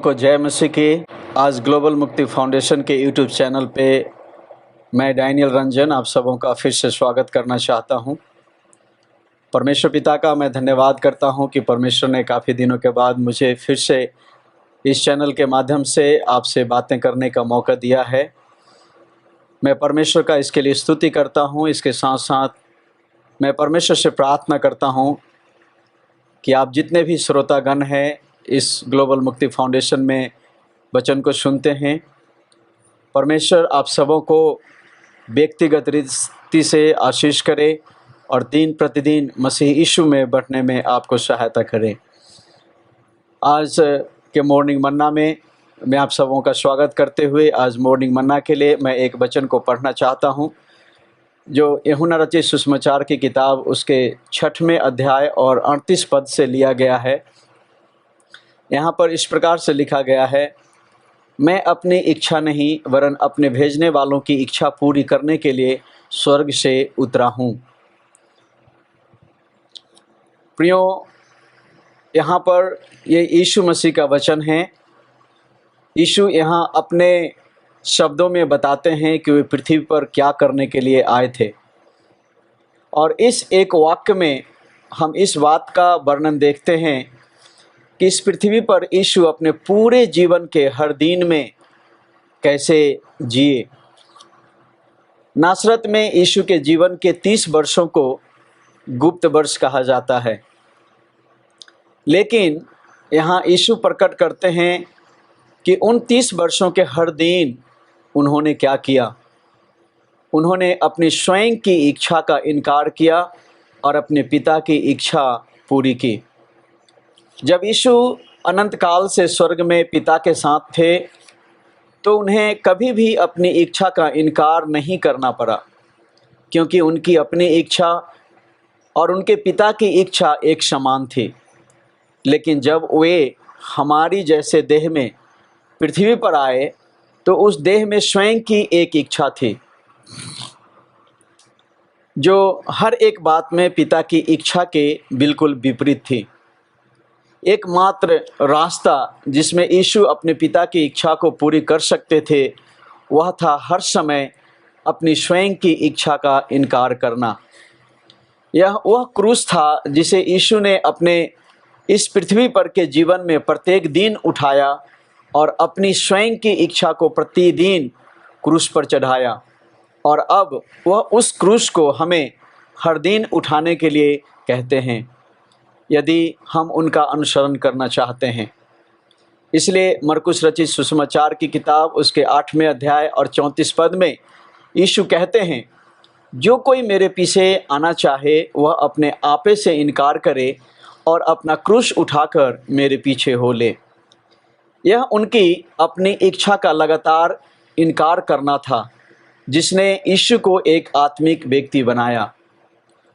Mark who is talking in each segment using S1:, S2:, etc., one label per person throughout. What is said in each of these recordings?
S1: को जय मसीह की। आज ग्लोबल मुक्ति फाउंडेशन के यूट्यूब चैनल पे मैं डैनियल रंजन आप सबों का फिर से स्वागत करना चाहता हूं। परमेश्वर पिता का मैं धन्यवाद करता हूं कि परमेश्वर ने काफ़ी दिनों के बाद मुझे फिर से इस चैनल के माध्यम से आपसे बातें करने का मौका दिया है। मैं परमेश्वर का इसके लिए स्तुति करता हूं। इसके साथ साथ मैं परमेश्वर से प्रार्थना करता हूं कि आप जितने भी श्रोतागण हैं इस ग्लोबल मुक्ति फाउंडेशन में वचन को सुनते हैं, परमेश्वर आप सबों को व्यक्तिगत रीति से आशीष करे और दिन प्रतिदिन मसीह यीशु में बढ़ने में आपको सहायता करे। आज के मॉर्निंग मन्ना में मैं आप सबों का स्वागत करते हुए आज मॉर्निंग मन्ना के लिए मैं एक वचन को पढ़ना चाहता हूं, जो यूहन्ना रचित सुसमाचार की किताब उसके 6वें अध्याय और 38 पद से लिया गया है। यहाँ पर इस प्रकार से लिखा गया है, मैं अपनी इच्छा नहीं वरन अपने भेजने वालों की इच्छा पूरी करने के लिए स्वर्ग से उतरा हूँ। प्रियो, यहाँ पर ये यीशु मसीह का वचन है। यीशु यहाँ अपने शब्दों में बताते हैं कि वे पृथ्वी पर क्या करने के लिए आए थे, और इस एक वाक्य में हम इस बात का वर्णन देखते हैं कि इस पृथ्वी पर यीशु अपने पूरे जीवन के हर दिन में कैसे जिए। नासरत में यीशु के जीवन के 30 वर्षों को गुप्त वर्ष कहा जाता है, लेकिन यहाँ यीशु प्रकट करते हैं कि उन 30 वर्षों के हर दिन उन्होंने क्या किया। उन्होंने अपनी स्वयं की इच्छा का इनकार किया और अपने पिता की इच्छा पूरी की। जब यीशु अनंत काल से स्वर्ग में पिता के साथ थे तो उन्हें कभी भी अपनी इच्छा का इनकार नहीं करना पड़ा, क्योंकि उनकी अपनी इच्छा और उनके पिता की इच्छा एक समान थी। लेकिन जब वे हमारी जैसे देह में पृथ्वी पर आए तो उस देह में स्वयं की एक इच्छा थी, जो हर एक बात में पिता की इच्छा के बिल्कुल विपरीत थी। एकमात्र रास्ता जिसमें यीशु अपने पिता की इच्छा को पूरी कर सकते थे वह था हर समय अपनी स्वयं की इच्छा का इनकार करना। यह वह क्रूस था जिसे यीशु ने अपने इस पृथ्वी पर के जीवन में प्रत्येक दिन उठाया और अपनी स्वयं की इच्छा को प्रतिदिन क्रूस पर चढ़ाया, और अब वह उस क्रूस को हमें हर दिन उठाने के लिए कहते हैं यदि हम उनका अनुसरण करना चाहते हैं। इसलिए मरकुस रचित सुसमाचार की किताब उसके 8वें अध्याय और 34 पद में यीशु कहते हैं, जो कोई मेरे पीछे आना चाहे वह अपने आपे से इनकार करे और अपना क्रूस उठाकर मेरे पीछे हो ले। यह उनकी अपनी इच्छा का लगातार इनकार करना था जिसने यीशु को एक आत्मिक व्यक्ति बनाया।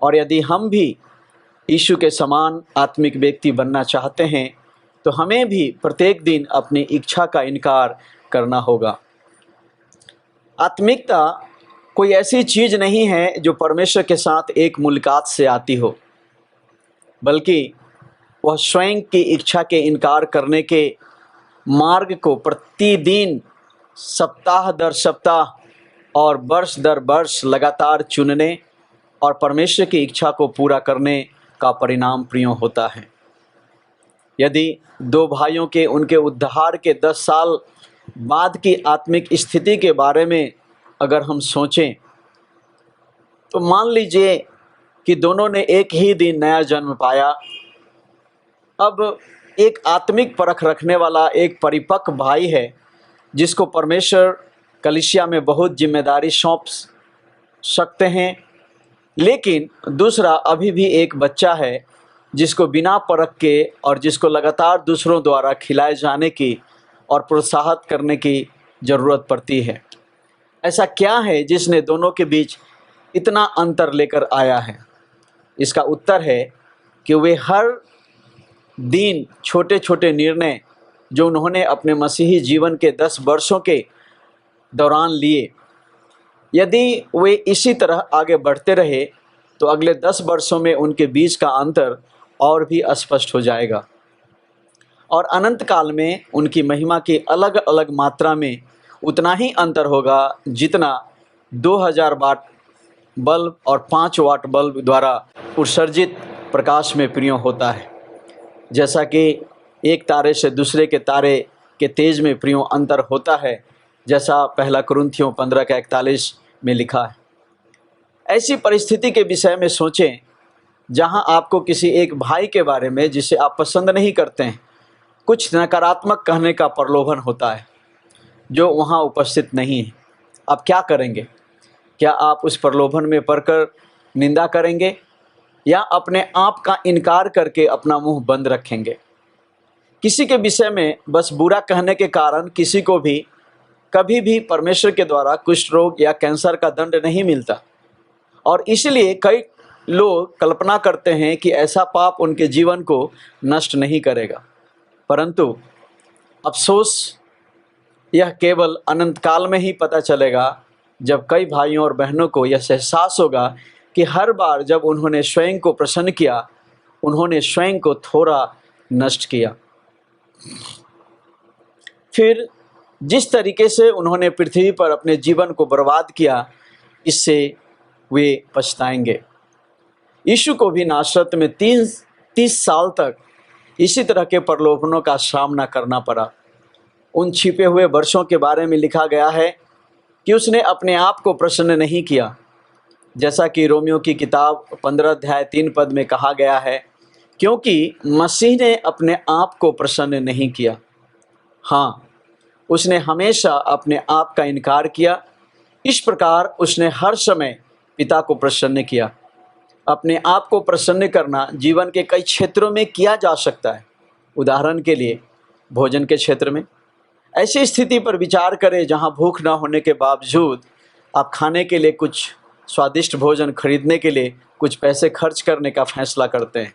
S1: और यदि हम भी यीशु के समान आत्मिक व्यक्ति बनना चाहते हैं तो हमें भी प्रत्येक दिन अपनी इच्छा का इनकार करना होगा। आत्मिकता कोई ऐसी चीज़ नहीं है जो परमेश्वर के साथ एक मुलाकात से आती हो, बल्कि वह स्वयं की इच्छा के इनकार करने के मार्ग को प्रतिदिन, सप्ताह दर सप्ताह और वर्ष दर वर्ष लगातार चुनने और परमेश्वर की इच्छा को पूरा करने का परिणाम प्रिय होता है। यदि दो भाइयों के उनके उद्धार के 10 साल बाद की आत्मिक स्थिति के बारे में अगर हम सोचें तो मान लीजिए कि दोनों ने एक ही दिन नया जन्म पाया। अब एक आत्मिक परख रखने वाला एक परिपक्व भाई है जिसको परमेश्वर कलीसिया में बहुत जिम्मेदारी सौंप सकते हैं, लेकिन दूसरा अभी भी एक बच्चा है जिसको बिना परख के और जिसको लगातार दूसरों द्वारा खिलाए जाने की और प्रोत्साहित करने की ज़रूरत पड़ती है। ऐसा क्या है जिसने दोनों के बीच इतना अंतर लेकर आया है? इसका उत्तर है कि वे हर दिन छोटे छोटे निर्णय जो उन्होंने अपने मसीही जीवन के 10 वर्षों के दौरान लिए, यदि वे इसी तरह आगे बढ़ते रहे तो अगले 10 वर्षों में उनके बीच का अंतर और भी स्पष्ट हो जाएगा। और अनंत काल में उनकी महिमा की अलग अलग मात्रा में उतना ही अंतर होगा जितना 2000 वाट बल्ब और 5 वाट बल्ब द्वारा उत्सर्जित प्रकाश में प्रियों होता है। जैसा कि एक तारे से दूसरे के तारे के तेज में प्रियों अंतर होता है, जैसा पहला कुरिन्थियों 15:41 में लिखा है। ऐसी परिस्थिति के विषय में सोचें जहां आपको किसी एक भाई के बारे में जिसे आप पसंद नहीं करते हैं कुछ नकारात्मक कहने का प्रलोभन होता है, जो वहां उपस्थित नहीं है। आप क्या करेंगे? क्या आप उस प्रलोभन में पड़कर निंदा करेंगे या अपने आप का इनकार करके अपना मुंह बंद रखेंगे? किसी के विषय में बस बुरा कहने के कारण किसी को भी कभी भी परमेश्वर के द्वारा कुष्ठ रोग या कैंसर का दंड नहीं मिलता, और इसलिए कई लोग कल्पना करते हैं कि ऐसा पाप उनके जीवन को नष्ट नहीं करेगा। परंतु अफसोस, यह केवल अनंत काल में ही पता चलेगा, जब कई भाइयों और बहनों को यह एहसास होगा कि हर बार जब उन्होंने स्वयं को प्रसन्न किया, उन्होंने स्वयं को थोड़ा नष्ट किया। फिर जिस तरीके से उन्होंने पृथ्वी पर अपने जीवन को बर्बाद किया, इससे वे पछताएंगे। यीशु को भी नासरत में 30 साल तक इसी तरह के प्रलोभनों का सामना करना पड़ा। उन छिपे हुए वर्षों के बारे में लिखा गया है कि उसने अपने आप को प्रसन्न नहीं किया, जैसा कि रोमियो की किताब 15:3 में कहा गया है, क्योंकि मसीह ने अपने आप को प्रसन्न नहीं किया। हाँ, उसने हमेशा अपने आप का इनकार किया। इस प्रकार उसने हर समय पिता को प्रसन्न किया। अपने आप को प्रसन्न करना जीवन के कई क्षेत्रों में किया जा सकता है। उदाहरण के लिए भोजन के क्षेत्र में ऐसी स्थिति पर विचार करें जहां भूख न होने के बावजूद आप खाने के लिए कुछ स्वादिष्ट भोजन खरीदने के लिए कुछ पैसे खर्च करने का फैसला करते हैं।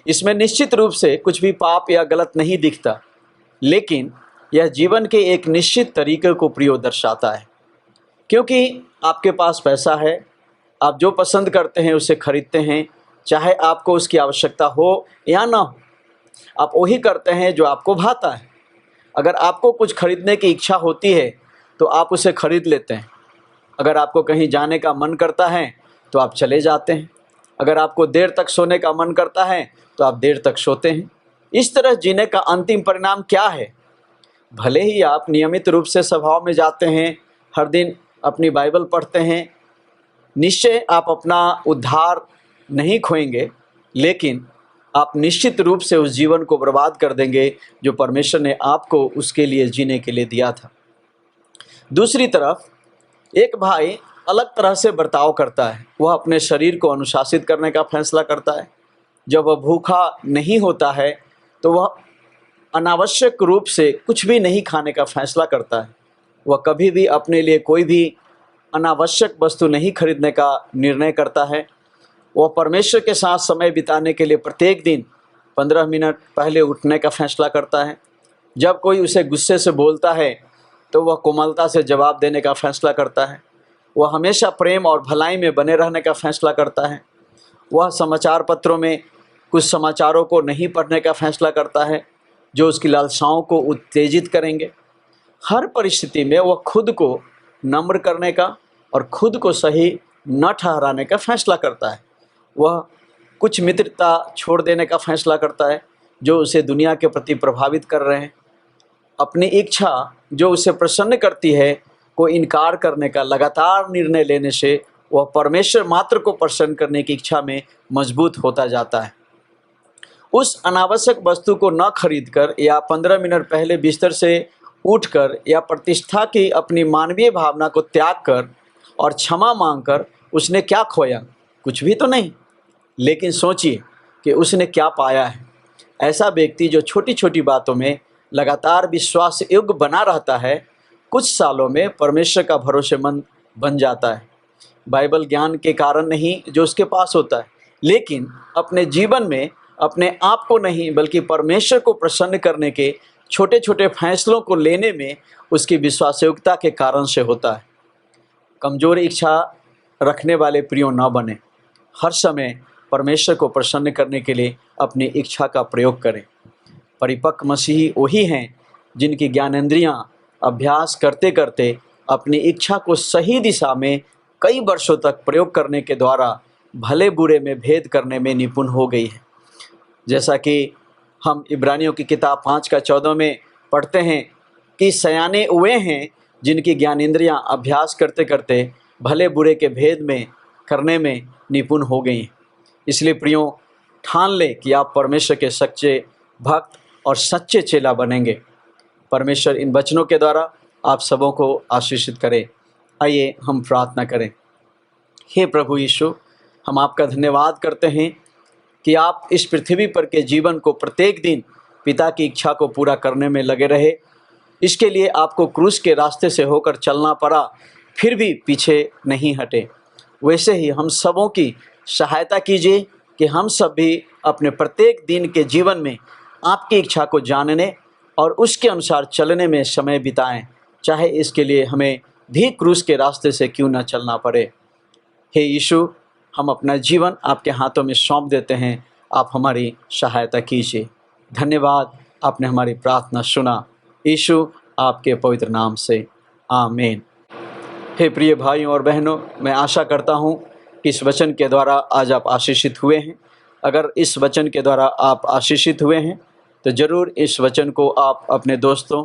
S1: इसमें निश्चित रूप से कुछ भी पाप या गलत नहीं दिखता, लेकिन यह जीवन के एक निश्चित तरीके को प्रिय दर्शाता है। क्योंकि आपके पास पैसा है, आप जो पसंद करते हैं उसे खरीदते हैं, चाहे आपको उसकी आवश्यकता हो या ना हो। आप वही करते हैं जो आपको भाता है। अगर आपको कुछ खरीदने की इच्छा होती है तो आप उसे खरीद लेते हैं। अगर आपको कहीं जाने का मन करता है तो आप चले जाते हैं। अगर आपको देर तक सोने का मन करता है तो आप देर तक सोते हैं। इस तरह जीने का अंतिम परिणाम क्या है? भले ही आप नियमित रूप से सभाओं में जाते हैं, हर दिन अपनी बाइबल पढ़ते हैं, निश्चय आप अपना उद्धार नहीं खोएंगे, लेकिन आप निश्चित रूप से उस जीवन को बर्बाद कर देंगे जो परमेश्वर ने आपको उसके लिए जीने के लिए दिया था। दूसरी तरफ एक भाई अलग तरह से बर्ताव करता है। वह अपने शरीर को अनुशासित करने का फैसला करता है। जब वह भूखा नहीं होता है तो वह अनावश्यक रूप से कुछ भी नहीं खाने का फैसला करता है। वह कभी भी अपने लिए कोई भी अनावश्यक वस्तु नहीं खरीदने का निर्णय करता है। वह परमेश्वर के साथ समय बिताने के लिए प्रत्येक दिन 15 मिनट पहले उठने का फैसला करता है। जब कोई उसे गुस्से से बोलता है तो वह कोमलता से जवाब देने का फैसला करता है। वह हमेशा प्रेम और भलाई में बने रहने का फैसला करता है। वह समाचार पत्रों में कुछ समाचारों को नहीं पढ़ने का फैसला करता है जो उसकी लालसाओं को उत्तेजित करेंगे। हर परिस्थिति में वह खुद को नम्र करने का और खुद को सही न ठहराने का फैसला करता है। वह कुछ मित्रता छोड़ देने का फैसला करता है जो उसे दुनिया के प्रति प्रभावित कर रहे हैं। अपनी इच्छा जो उसे प्रसन्न करती है को इनकार करने का लगातार निर्णय लेने से वह परमेश्वर मात्र को प्रसन्न करने की इच्छा में मजबूत होता जाता है। उस अनावश्यक वस्तु को न खरीदकर या 15 मिनट पहले बिस्तर से उठकर या प्रतिष्ठा की अपनी मानवीय भावना को त्याग कर और क्षमा मांगकर उसने क्या खोया? कुछ भी तो नहीं। लेकिन सोचिए कि उसने क्या पाया है। ऐसा व्यक्ति जो छोटी छोटी बातों में लगातार विश्वास योग्य बना रहता है, कुछ सालों में परमेश्वर का भरोसेमंद बन जाता है। बाइबल ज्ञान के कारण नहीं जो उसके पास होता है, लेकिन अपने जीवन में अपने आप को नहीं बल्कि परमेश्वर को प्रसन्न करने के छोटे छोटे फैसलों को लेने में उसकी विश्वासयोग्यता के कारण से होता है। कमज़ोर इच्छा रखने वाले प्रियो न बने। हर समय परमेश्वर को प्रसन्न करने के लिए अपनी इच्छा का प्रयोग करें। परिपक्व मसीही वही हैं जिनकी ज्ञानेंद्रियां अभ्यास करते करते अपनी इच्छा को सही दिशा में कई वर्षों तक प्रयोग करने के द्वारा भले बुरे में भेद करने में निपुण हो गई है। जैसा कि हम इब्रानियों की किताब 5:14 में पढ़ते हैं कि सयाने वे हैं जिनकी ज्ञानेंद्रियां अभ्यास करते करते भले बुरे के भेद में करने में निपुण हो गई हैं। इसलिए प्रियो, ठान ले कि आप परमेश्वर के सच्चे भक्त और सच्चे चेला बनेंगे। परमेश्वर इन वचनों के द्वारा आप सबों को आशीषित करे। आइए हम प्रार्थना करें। हे प्रभु यीशु, हम आपका धन्यवाद करते हैं कि आप इस पृथ्वी पर के जीवन को प्रत्येक दिन पिता की इच्छा को पूरा करने में लगे रहे। इसके लिए आपको क्रूस के रास्ते से होकर चलना पड़ा, फिर भी पीछे नहीं हटे। वैसे ही हम सबों की सहायता कीजिए कि हम सब भी अपने प्रत्येक दिन के जीवन में आपकी इच्छा को जानने और उसके अनुसार चलने में समय बिताएं, चाहे इसके लिए हमें भी क्रूस के रास्ते से क्यों न चलना पड़े। हे यीशु, हम अपना जीवन आपके हाथों में सौंप देते हैं। आप हमारी सहायता कीजिए। धन्यवाद, आपने हमारी प्रार्थना सुना। यीशु आपके पवित्र नाम से, आमीन। हे प्रिय भाइयों और बहनों, मैं आशा करता हूँ कि इस वचन के द्वारा आज आप आशीषित हुए हैं। अगर इस वचन के द्वारा आप आशीषित हुए हैं तो ज़रूर इस वचन को आप अपने दोस्तों,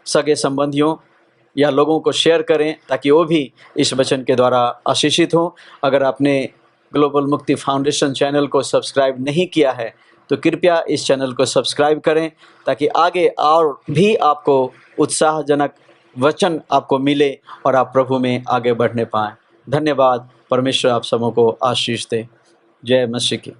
S1: सगे संबंधियों या लोगों को शेयर करें ताकि वो भी इस वचन के द्वारा आशीषित हों। अगर आपने ग्लोबल मुक्ति फाउंडेशन चैनल को सब्सक्राइब नहीं किया है तो कृपया इस चैनल को सब्सक्राइब करें ताकि आगे और भी आपको उत्साहजनक वचन आपको मिले और आप प्रभु में आगे बढ़ने पाएँ। धन्यवाद। परमेश्वर आप सबों को आशीष दे। जय मसीह की।